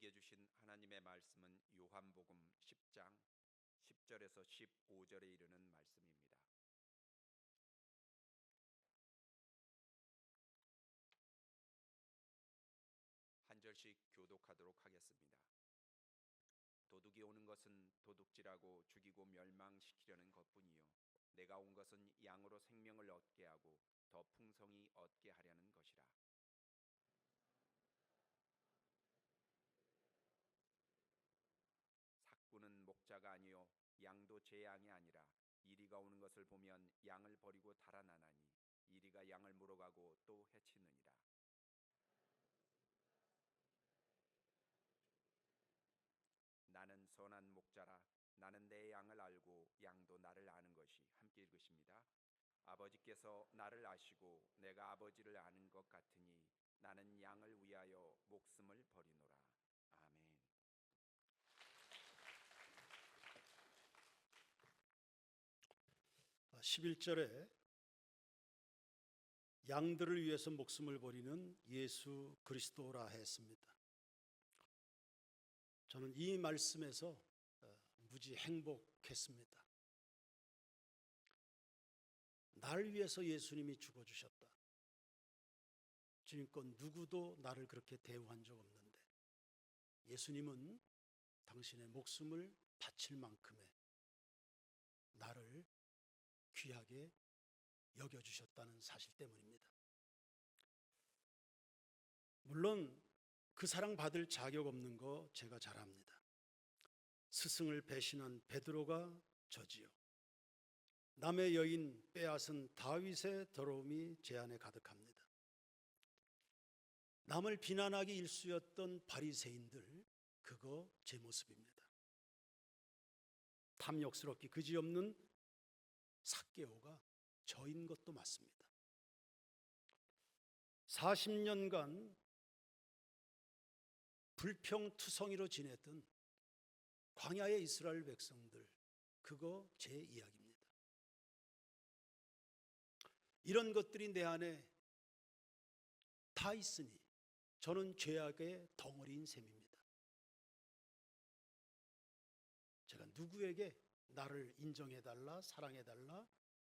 우리에게 주신 하나님의 말씀은 요한복음 10장 10절에서 15절에 이르는 말씀입니다. 한 절씩 교독하도록 하겠습니다. 도둑이 오는 것은 도둑질하고 죽이고 멸망시키려는 것뿐이요 내가 온 것은 양으로 생명을 얻게 하고 더 풍성히 얻게 하려는 것이라. 삭구는 목자가 아니요 양도 제 양이 아니라 이리가 오는 것을 보면 양을 버리고 달아나나니 이리가 양을 물어가고 또 해치느니라. 나는 선한 목자라. 나는 내 양을 알고 양도 나를 아는 것이. 함께 읽으십니다. 아버지께서 나를 아시고 내가 아버지를 아는 것 같으니 나는 양을 위하여 목숨을 버리노라. 아멘. 11절에 양들을 위해서 목숨을 버리는 예수 그리스도라 했습니다. 저는 이 말씀에서 무지 행복했습니다. 나를 위해서 예수님이 죽어주셨다. 지금껏 누구도 나를 그렇게 대우한 적 없는데 예수님은 당신의 목숨을 바칠 만큼의 나를 귀하게 여겨주셨다는 사실 때문입니다. 물론 그 사랑 받을 자격 없는 거 제가 잘 압니다. 스승을 배신한 베드로가 저지요. 남의 여인 빼앗은 다윗의 더러움이 제 안에 가득합니다. 남을 비난하기 일쑤였던 바리새인들, 그거 제 모습입니다. 탐욕스럽기 그지없는 삭개오가 저인 것도 맞습니다. 40년간 불평투성이로 지냈던 광야의 이스라엘 백성들, 그거 제 이야기입니다. 이런 것들이 내 안에 다 있으니 저는 죄악의 덩어리인 셈입니다. 제가 누구에게 나를 인정해달라, 사랑해달라,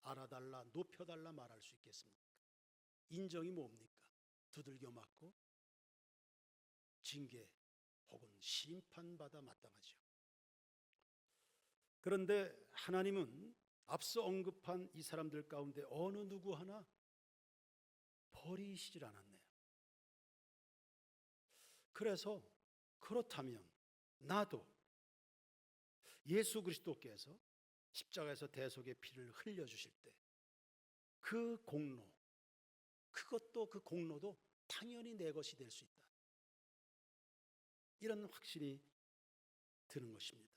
알아달라, 높여달라 말할 수 있겠습니까? 인정이 뭡니까? 두들겨 맞고 징계 혹은 심판받아 마땅하죠. 그런데 하나님은 앞서 언급한 이 사람들 가운데 어느 누구 하나 버리시질 않았네요. 그래서 그렇다면 나도 예수 그리스도께서 십자가에서 대속의 피를 흘려주실 때 그 공로, 그것도 그 공로도 당연히 내 것이 될 수 있다. 이런 확신이 드는 것입니다.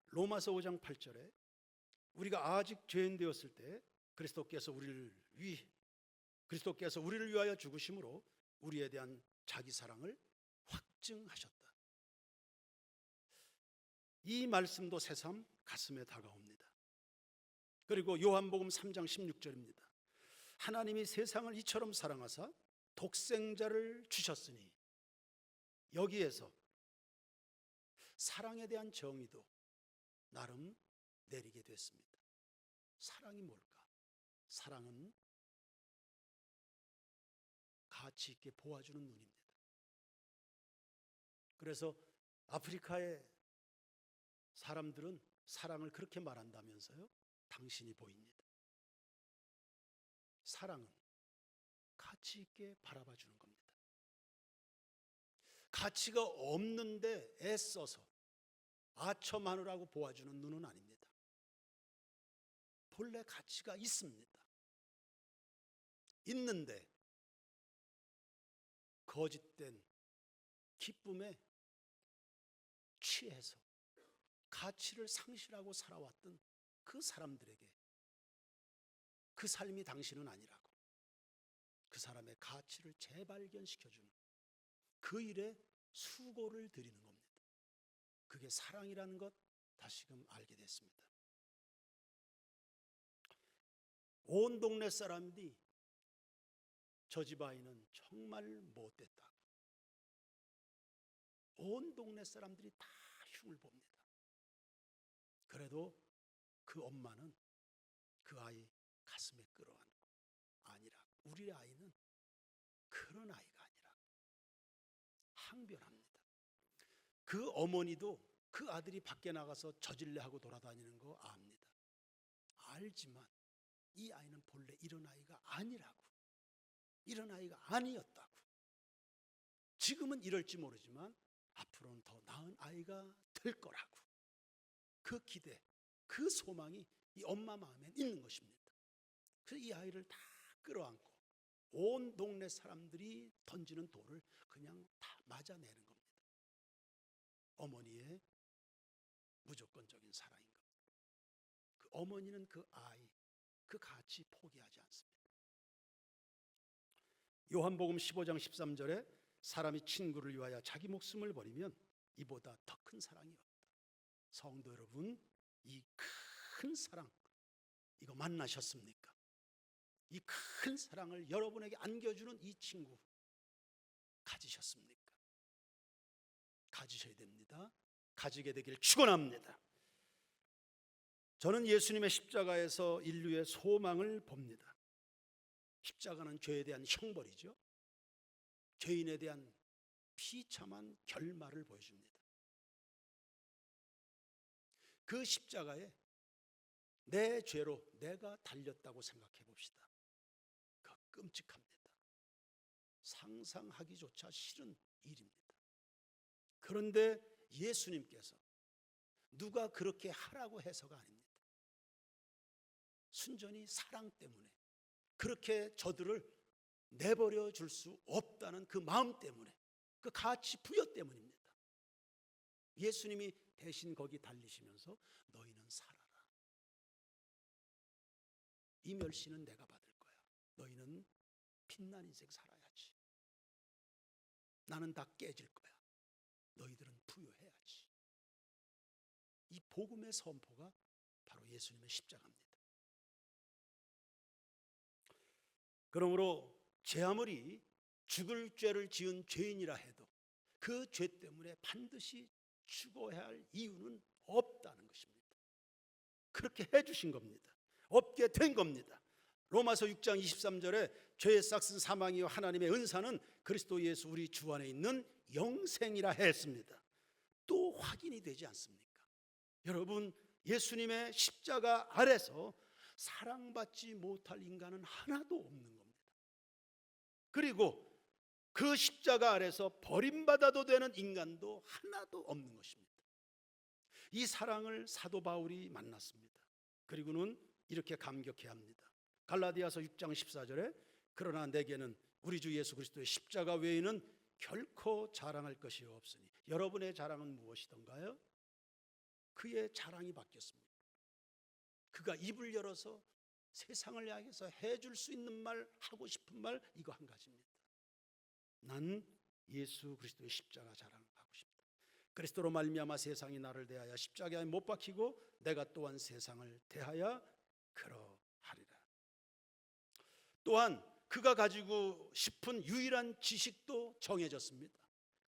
로마서 5장 8절에 우리가 아직 죄인 되었을 때 그리스도께서 우리를 위하여 죽으심으로 우리에 대한 자기 사랑을 확증하셨다. 이 말씀도 새삼 가슴에 다가옵니다. 그리고 요한복음 3장 16절입니다. 하나님이 세상을 이처럼 사랑하사 독생자를 주셨으니, 여기에서 사랑에 대한 정의도 나름 내리게 됐습니다. 사랑이 뭘까? 사랑은 가치 있게 보아주는 눈입니다. 그래서 아프리카의 사람들은 사랑을 그렇게 말한다면서요? 당신이 보입니다. 사랑은 가치 있게 바라봐 주는 겁니다. 가치가 없는데 애써서 아첨하느라고 보아주는 눈은 아닙니다. 본래 가치가 있습니다. 있는데 거짓된 기쁨에 취해서 가치를 상실하고 살아왔던 그 사람들에게 그 삶이 당신은 아니라고, 그 사람의 가치를 재발견시켜주는 그 일에 수고를 드리는 겁니다. 그게 사랑이라는 것 다시금 알게 됐습니다. 온 동네 사람들이 저 집 아이는 정말 못됐다고, 온 동네 사람들이 다 흉을 봅니다. 그래도 그 엄마는 그 아이 가슴에 끌어안고, 아니라 우리 아이는 그런 아이가 아니라 항변합니다. 그 어머니도 그 아들이 밖에 나가서 저질러 하고 돌아다니는 거 압니다. 알지만 이 아이는 본래 이런 아이가 아니라고, 이런 아이가 아니었다고. 지금은 이럴지 모르지만 앞으로는 더 나은 아이가 될 거라고, 그 기대, 그 소망이 이 엄마 마음에 있는 것입니다. 그래서 이 아이를 다 끌어안고 온 동네 사람들이 던지는 돌을 그냥 다 맞아내는 겁니다. 어머니의 무조건적인 사랑인 겁니다. 그 어머니는 그 아이, 그 가치 포기하지 않습니다. 요한복음 15장 13절에 사람이 친구를 위하여 자기 목숨을 버리면 이보다 더 큰 사랑이 없다. 성도 여러분, 이 큰 사랑, 이거 만나셨습니까? 이 큰 사랑을 여러분에게 안겨주는 이 친구 가지셨습니까? 가지셔야 됩니다. 가지게 되길 축원합니다. 저는 예수님의 십자가에서 인류의 소망을 봅니다. 십자가는 죄에 대한 형벌이죠. 죄인에 대한 비참한 결말을 보여줍니다. 그 십자가에 내 죄로 내가 달렸다고 생각해 봅시다. 그 끔찍합니다. 상상하기조차 싫은 일입니다. 그런데 예수님께서 누가 그렇게 하라고 해서가 아닙니다. 순전히 사랑 때문에 그렇게 저들을 내버려 줄 수 없다는 그 마음 때문에, 그 가치 부여 때문입니다. 예수님이 대신 거기 달리시면서 너희는 살아라. 이 멸시는 내가 받을 거야. 너희는 빛난 인생 살아야지. 나는 다 깨질 거야. 너희들은 부유해야지. 이 복음의 선포가 바로 예수님의 십자가입니다. 그러므로 제 아무리 죽을 죄를 지은 죄인이라 해도 그 죄 때문에 반드시 죽어야 할 이유는 없다는 것입니다. 그렇게 해주신 겁니다. 없게 된 겁니다. 로마서 6장 23절에 죄의 싹슨 사망이요 하나님의 은사는 그리스도 예수 우리 주 안에 있는 영생이라 했습니다. 또 확인이 되지 않습니까? 여러분, 예수님의 십자가 아래서 사랑받지 못할 인간은 하나도 없는 겁니다. 그리고 그 십자가 아래서 버림받아도 되는 인간도 하나도 없는 것입니다. 이 사랑을 사도 바울이 만났습니다. 그리고는 이렇게 감격해야 합니다. 갈라디아서 6장 14절에 그러나 내게는 우리 주 예수 그리스도의 십자가 외에는 결코 자랑할 것이 없으니. 여러분의 자랑은 무엇이던가요? 그의 자랑이 바뀌었습니다. 그가 입을 열어서 세상을 향해서 해줄 수 있는 말, 하고 싶은 말, 이거 한 가지입니다. 난 예수 그리스도의 십자가 자랑하고 싶다. 그리스도로 말미암아 세상이 나를 대하여 십자가에 못 박히고 내가 또한 세상을 대하여 그러하리라. 또한 그가 가지고 싶은 유일한 지식도 정해졌습니다.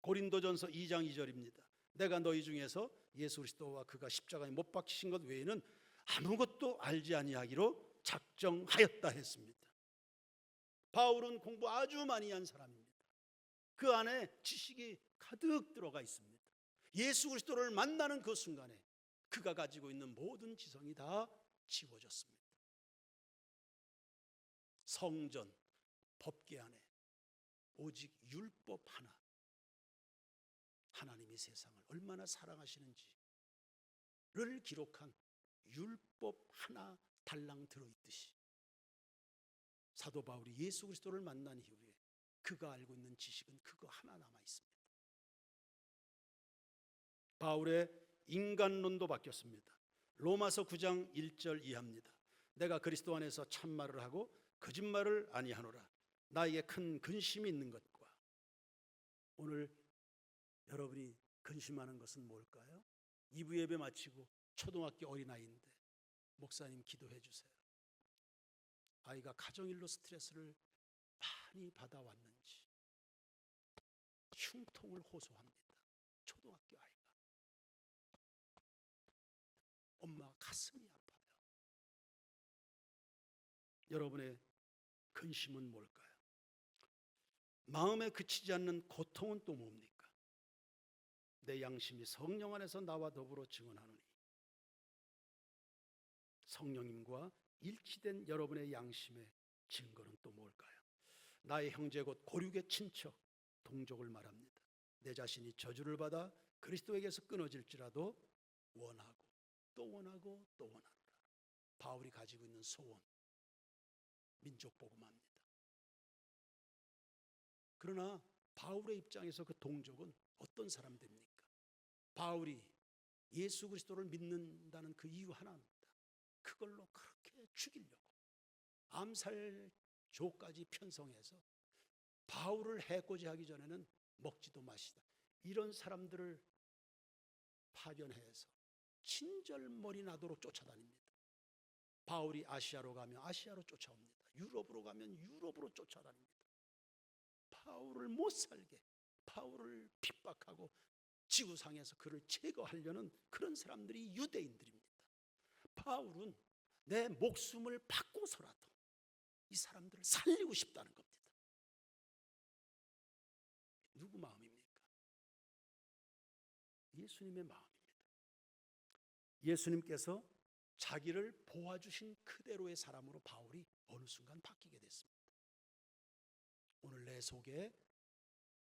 고린도전서 2장 2절입니다. 내가 너희 중에서 예수 그리스도와 그가 십자가에 못 박히신 것 외에는 아무것도 알지 아니하기로 작정하였다 했습니다. 바울은 공부 아주 많이 한 사람입니다. 그 안에 지식이 가득 들어가 있습니다. 예수 그리스도를 만나는 그 순간에 그가 가지고 있는 모든 지성이 다 지워졌습니다. 성전, 법궤 안에 오직 율법 하나, 하나님이 세상을 얼마나 사랑하시는지를 기록한 율법 하나 달랑 들어있듯이 사도 바울이 예수 그리스도를 만난 이후에 그가 알고 있는 지식은 그거 하나 남아 있습니다. 바울의 인간론도 바뀌었습니다. 로마서 9장 1절 이하입니다. 내가 그리스도 안에서 참말을 하고 거짓말을 아니하노라. 나에게 큰 근심이 있는 것과. 오늘 여러분이 근심하는 것은 뭘까요? 2부 예배 마치고 초등학교 어린아이인데 목사님 기도해 주세요. 아이가 가정일로 스트레스를 많이 받아왔는지 흉통을 호소합니다. 초등학교 아이가. 엄마 가슴이 아파요. 여러분의 근심은 뭘까요? 마음에 그치지 않는 고통은 또 뭡니까? 내 양심이 성령 안에서 나와 더불어 증언하노니, 성령님과 일치된 여러분의 양심의 증거는 또 뭘까요? 나의 형제 곧 고륙의 친척, 동족을 말합니다. 내 자신이 저주를 받아 그리스도에게서 끊어질지라도 원하고 또 원하고 또 원하노라. 바울이 가지고 있는 소원, 민족 복음화입니다. 그러나 바울의 입장에서 그 동족은 어떤 사람들입니까? 바울이 예수 그리스도를 믿는다는 그 이유 하나입니다. 그걸로 그렇게 죽이려고 암살조까지 편성해서 바울을 해코지 하기 전에는 먹지도 마시다, 이런 사람들을 파견해서 친절머리 나도록 쫓아다닙니다. 바울이 아시아로 가면 아시아로 쫓아옵니다. 유럽으로 가면 유럽으로 쫓아다닙니다. 바울을 못 살게, 바울을 핍박하고 지구상에서 그를 제거하려는 그런 사람들이 유대인들입니다. 바울은 내 목숨을 바꿔서라도 이 사람들을 살리고 싶다는 겁니다. 누구 마음입니까? 예수님의 마음입니다. 예수님께서 자기를 보아주신 그대로의 사람으로 바울이 어느 순간 바뀌게 됐습니다. 오늘 내 속에,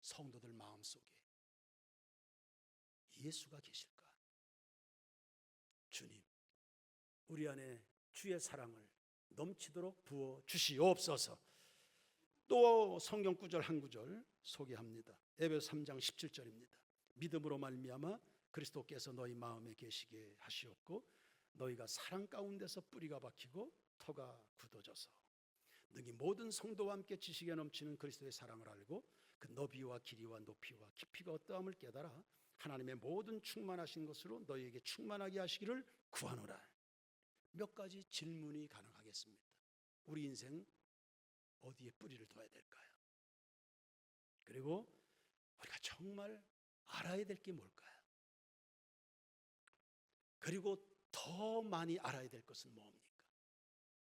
성도들 마음속에 예수가 계실까? 주님, 우리 안에 주의 사랑을 넘치도록 부어 주시옵소서. 또 성경 구절 한 구절 소개합니다. 에베소 3장 17절입니다. 믿음으로 말미암아 그리스도께서 너희 마음에 계시게 하시옵고 너희가 사랑 가운데서 뿌리가 박히고 터가 굳어져서 능히 모든 성도와 함께 지식에 넘치는 그리스도의 사랑을 알고 그 너비와 길이와 높이와 깊이가 어떠함을 깨달아 하나님의 모든 충만하신 것으로 너희에게 충만하게 하시기를 구하노라. 몇 가지 질문이 가능하겠습니다. 우리 인생 어디에 뿌리를 둬야 될까요? 그리고 우리가 정말 알아야 될 게 뭘까요? 그리고 더 많이 알아야 될 것은 뭡니까?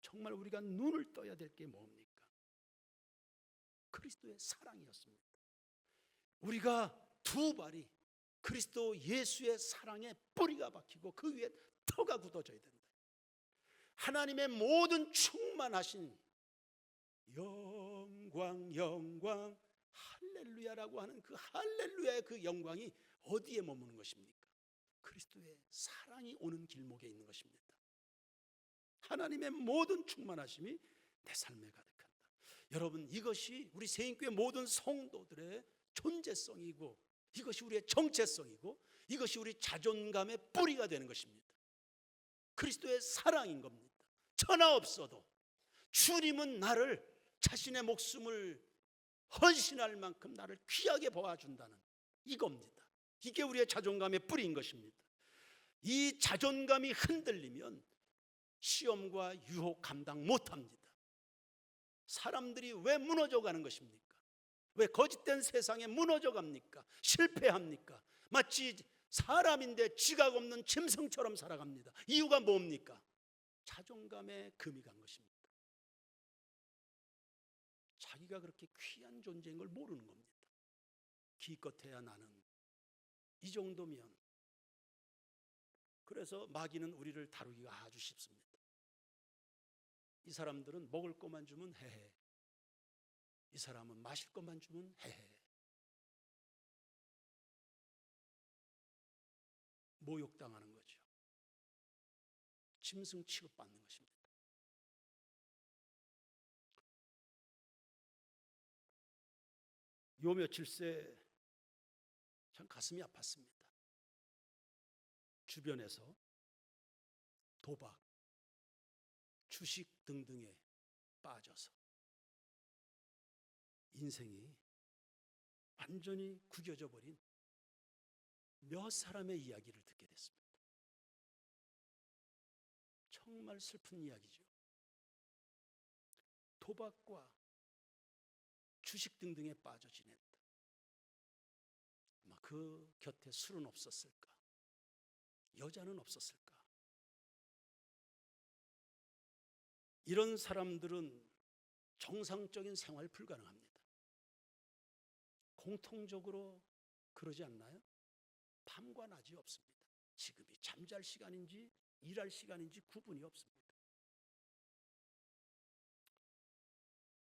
정말 우리가 눈을 떠야 될 게 뭡니까? 그리스도의 사랑이었습니다. 우리가 두 발이 그리스도 예수의 사랑에 뿌리가 박히고 그 위에 터가 굳어져야 된다. 하나님의 모든 충만하신 영광, 영광, 할렐루야라고 하는 그 할렐루야의 그 영광이 어디에 머무는 것입니까? 그리스도의 사랑이 오는 길목에 있는 것입니다. 하나님의 모든 충만하심이 내 삶에 가득한다. 여러분, 이것이 우리 세인교회 모든 성도들의 존재성이고 이것이 우리의 정체성이고 이것이 우리 자존감의 뿌리가 되는 것입니다. 그리스도의 사랑인 겁니다. 천하 없어도 주님은 나를 자신의 목숨을 헌신할 만큼 나를 귀하게 보아준다는 이겁니다. 이게 우리의 자존감의 뿌리인 것입니다. 이 자존감이 흔들리면 시험과 유혹 감당 못합니다. 사람들이 왜 무너져 가는 것입니까? 왜 거짓된 세상에 무너져 갑니까? 실패합니까? 마치 사람인데 지각 없는 짐승처럼 살아갑니다. 이유가 뭡니까? 자존감에 금이 간 것입니다. 자기가 그렇게 귀한 존재인 걸 모르는 겁니다. 기껏해야 나는 이 정도면. 그래서 마귀는 우리를 다루기가 아주 쉽습니다. 이 사람들은 먹을 것만 주면 헤헤, 이 사람은 마실 것만 주면 헤헤. 모욕당하는 거죠. 짐승 취급받는 것입니다. 요 며칠 새 참 가슴이 아팠습니다. 주변에서 도박, 주식 등등에 빠져서 인생이 완전히 구겨져 버린 몇 사람의 이야기를 듣게 됐습니다. 정말 슬픈 이야기죠. 도박과 주식 등등에 빠져 지냈다. 막 그 곁에 술은 없었을까? 여자는 없었을까? 이런 사람들은 정상적인 생활 불가능합니다. 공통적으로 그러지 않나요? 밤과 낮이 없습니다. 지금이 잠잘 시간인지 일할 시간인지 구분이 없습니다.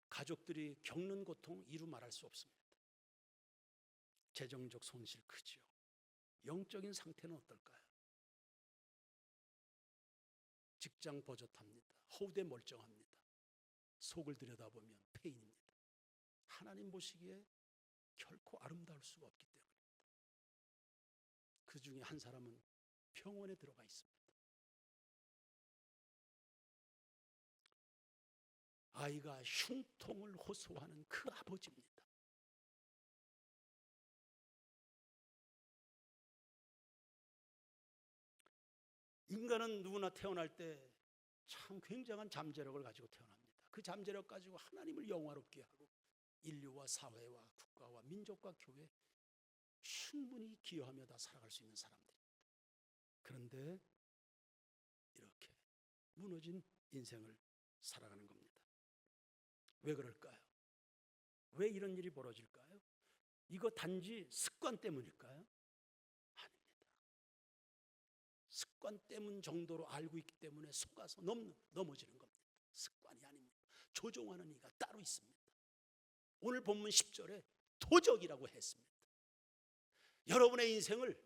가족들이 겪는 고통 이루 말할 수 없습니다. 재정적 손실 크지요. 영적인 상태는 어떨까요? 직장 버젓합니다. 허우대 멀쩡합니다. 속을 들여다보면 폐인입니다. 하나님 보시기에 결코 아름다울 수가 없기 때문입니다. 그 중에 한 사람은 병원에 들어가 있습니다. 아이가 흉통을 호소하는 그 아버지입니다. 인간은 누구나 태어날 때 참 굉장한 잠재력을 가지고 태어납니다. 그 잠재력 가지고 하나님을 영화롭게 하고 인류와 사회와 국가와 민족과 교회 충분히 기여하며 다 살아갈 수 있는 사람들입니다. 그런데 이렇게 무너진 인생을 살아가는 겁니다. 왜 그럴까요? 왜 이런 일이 벌어질까요? 이거 단지 습관 때문일까요? 아닙니다. 습관 때문 정도로 알고 있기 때문에 속아서 넘어지는 겁니다. 습관이 아닙니다. 조종하는 이가 따로 있습니다. 오늘 본문 10절에 도적이라고 했습니다. 여러분의 인생을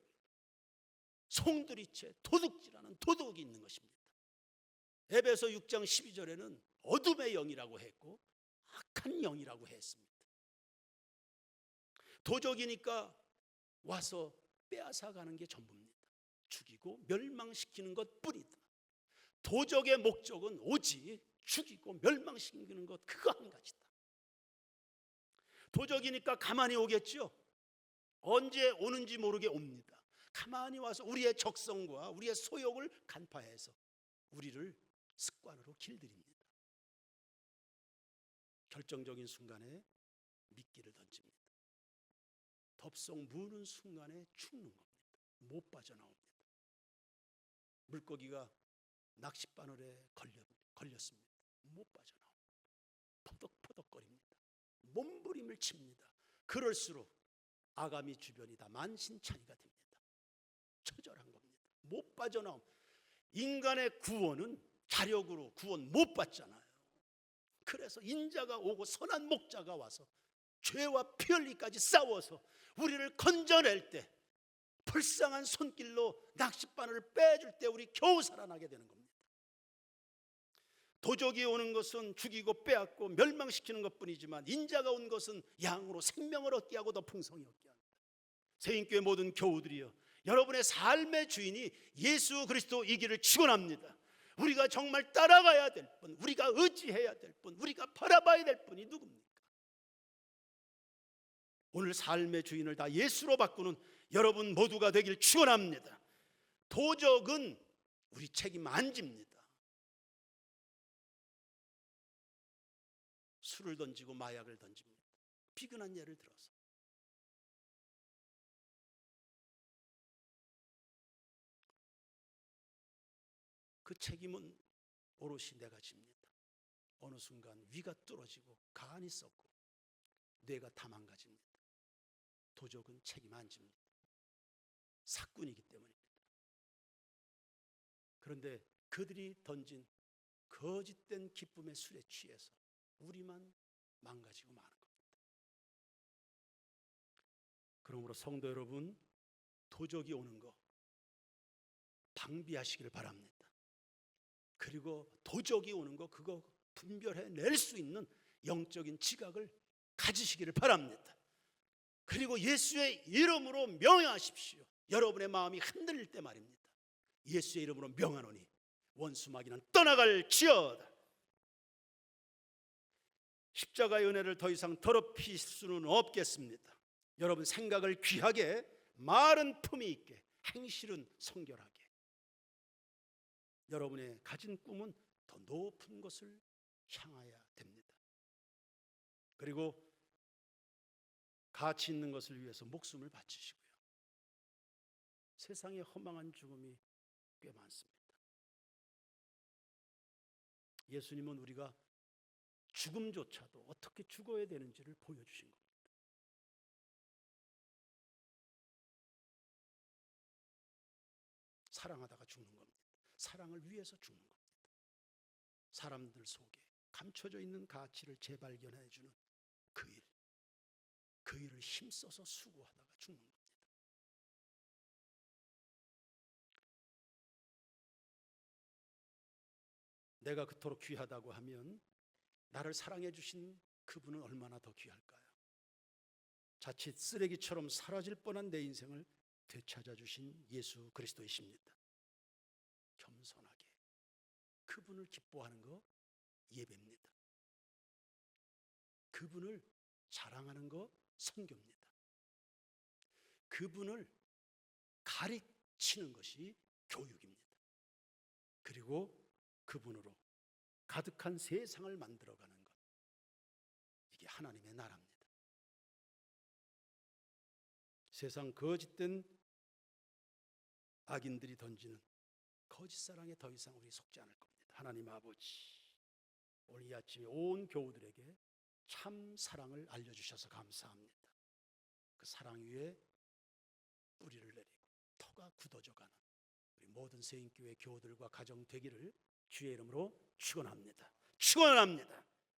송두리째 도둑질하는 도둑이 있는 것입니다. 에베소 6장 12절에는 어둠의 영이라고 했고 악한 영이라고 했습니다. 도적이니까 와서 빼앗아가는 게 전부입니다. 죽이고 멸망시키는 것뿐이다. 도적의 목적은 오직 죽이고 멸망시키는 것 그거 한 가지다. 도적이니까 가만히 오겠죠. 언제 오는지 모르게 옵니다. 가만히 와서 우리의 적성과 우리의 소욕을 간파해서 우리를 습관으로 길들입니다. 결정적인 순간에 미끼를 던집니다. 덥석 무는 순간에 죽는 겁니다. 못 빠져나옵니다. 물고기가 낚싯바늘에 걸렸습니다. 못 빠져나옵니다. 포덕포덕거립니다. 몸부림을 칩니다. 그럴수록 아가미 주변이 다 만신창이가 됩니다. 처절한 겁니다. 못 빠져나옴. 인간의 구원은 자력으로 구원 못 받잖아요. 그래서 인자가 오고 선한 목자가 와서 죄와 피 흘리까지 싸워서 우리를 건져낼 때 불쌍한 손길로 낚싯바늘을 빼줄 때 우리 겨우 살아나게 되는 겁니다. 도적이 오는 것은 죽이고 빼앗고 멸망시키는 것뿐이지만 인자가 온 것은 양으로 생명을 얻게 하고 더 풍성히 얻게 합니다. 세인교회 모든 교우들이여, 여러분의 삶의 주인이 예수 그리스도이기를 축원합니다. 우리가 정말 따라가야 될 분, 우리가 의지해야 될 분, 우리가 바라봐야 될 분이 누굽니까? 오늘 삶의 주인을 다 예수로 바꾸는 여러분 모두가 되길 축원합니다. 도적은 우리 책임 안 집니다. 술을 던지고 마약을 던집니다. 비근한 예를 들어서 그 책임은 오롯이 내가 집니다. 어느 순간 위가 뚫어지고 간이 썩고 뇌가 다 망가집니다. 도적은 책임 안 집니다. 사꾼이기 때문입니다. 그런데 그들이 던진 거짓된 기쁨의 술에 취해서 우리만 망가지고 마는 겁니다. 그러므로 성도 여러분, 도적이 오는 거 방비하시기를 바랍니다. 그리고 도적이 오는 거 그거 분별해낼 수 있는 영적인 지각을 가지시기를 바랍니다. 그리고 예수의 이름으로 명하십시오. 여러분의 마음이 흔들릴 때 말입니다. 예수의 이름으로 명하노니 원수 마귀는 떠나갈지어다. 십자가의 은혜를 더 이상 더럽힐 수는 없겠습니다. 여러분 생각을 귀하게, 말은 품위 있게, 행실은 성결하게. 여러분의 가진 꿈은 더 높은 것을 향해야 됩니다. 그리고 가치 있는 것을 위해서 목숨을 바치시고요. 세상에 허망한 죽음이 꽤 많습니다. 예수님은 우리가 죽음조차도 어떻게 죽어야 되는지를 보여주신 겁니다. 사랑하다가 죽는 겁니다. 사랑을 위해서 죽는 겁니다. 사람들 속에 감춰져 있는 가치를 재발견해주는 그 일을 힘써서 수고하다가 죽는 겁니다. 내가 그토록 귀하다고 하면 나를 사랑해 주신 그분은 얼마나 더 귀할까요? 자칫 쓰레기처럼 사라질 뻔한 내 인생을 되찾아 주신 예수 그리스도이십니다. 겸손하게 그분을 기뻐하는 거 예배입니다. 그분을 자랑하는 거 선교입니다. 그분을 가르치는 것이 교육입니다. 그리고 그분으로 가득한 세상을 만들어가는 것, 이게 하나님의 나라입니다. 세상 거짓된 악인들이 던지는 거짓사랑에 더 이상 우리 속지 않을 겁니다. 하나님 아버지, 오늘 이 아침에 온 교우들에게 참 사랑을 알려주셔서 감사합니다. 그 사랑 위에 뿌리를 내리고 터가 굳어져가는 우리 모든 세인교회 교우들과 가정 되기를 주의 이름으로 축원합니다. 축원합니다.